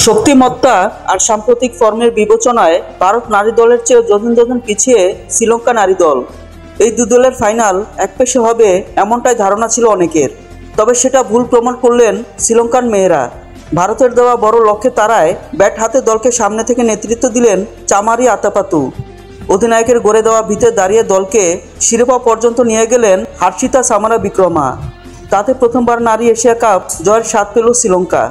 শক্তিমত্তা আর সাম্প্রতিক ফর্মের বিবেচনায় ভারত নারী দলের চেয়ে যোজন পিছিয়ে শ্রীলঙ্কা নারী দল। এই দু দলের ফাইনাল একপেশে হবে এমনটাই ধারণা ছিল অনেকের, তবে সেটা ভুল প্রমাণ করলেন শ্রীলঙ্কান মেয়েরা। ভারতের দেওয়া বড় লক্ষ্যে তারায় ব্যাট হাতে দলকে সামনে থেকে নেতৃত্ব দিলেন চামারি আতাপাতু। অধিনায়কের গড়ে দেওয়া ভিতে দাঁড়িয়ে দলকে শিরোপা পর্যন্ত নিয়ে গেলেন হার্ষিতা সামারা বিক্রমা। তাতে প্রথমবার নারী এশিয়া কাপ জয়ের স্বাদ পেল শ্রীলঙ্কা।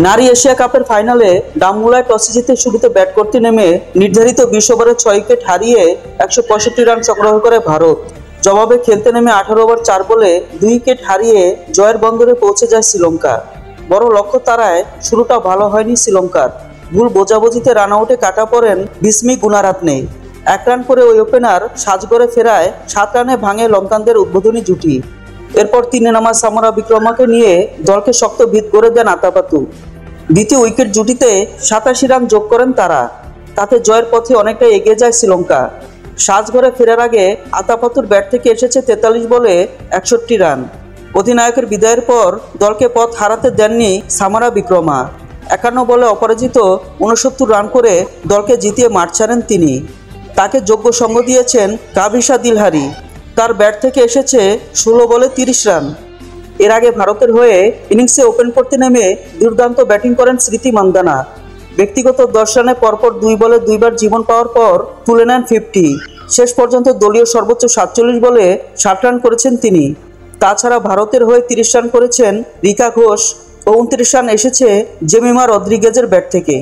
নারী এশিয়া কাপের ফাইনালে ডাঙ্গুলায় টসে জিতে শুরুতে ব্যাট করতে নেমে নির্ধারিত 20 ওভারে 6 উইকেট হারিয়ে 165 রান সংগ্রহ করে ভারত। জবাবে খেলতে নেমে 18 ওভার 4 বলে 2 উইকেট হারিয়ে জয়ের বন্দরে পৌঁছে যায় শ্রীলঙ্কা। বড় লক্ষ্য তারায় শুরুটা ভালো হয়নি শ্রীলঙ্কার। ভুল বোঝাবুঝিতে রান আউটে কাটা পড়েন বিস্মি গুনারাত্নে। 1 রান করে ওই ওপেনার সাজগড়ে ফেরায় 7 রানে ভাঙে লঙ্কানদের উদ্বোধনী জুটি। এরপর 3-এ নামা সামরা বিক্রমাকে নিয়ে দলকে শক্ত ভিত গড়ে দেন আতাপাতু। দ্বিতীয় উইকেট জুটিতে 87 রান যোগ করেন তারা। তাতে জয়ের পথে অনেকটাই এগিয়ে যায় শ্রীলঙ্কা। সাজঘরে ফেরার আগে আতাপাতুর ব্যাট থেকে এসেছে 43 বলে 61 রান। অধিনায়কের বিদায়ের পর দলকে পথ হারাতে দেননি সামারা বিক্রমা। 51 বলে অপরাজিত 69 রান করে দলকে জিতিয়ে মাঠ ছাড়েন তিনি। তাকে যোগ্য সঙ্গ দিয়েছেন কাভিশা দিলহারি। তার ব্যাট থেকে এসেছে 16 বলে 30 রান। এর আগে ভারতের হয়ে ইনিংসে ওপেন করতে নেমে দুর্দান্ত ব্যাটিং করেন স্মৃতি মান্দানা। ব্যক্তিগত 10 রানে পরপর 2 বলে 2 বার জীবন পাওয়ার পর তুলে নেন 50। শেষ পর্যন্ত দলীয় সর্বোচ্চ 47 বলে 60 রান করেছেন তিনি। তাছাড়া ভারতের হয়ে 30 রান করেছেন রিকা ঘোষ ও 29 রান এসেছে জেমিমা রদ্রিগেজের ব্যাট থেকে।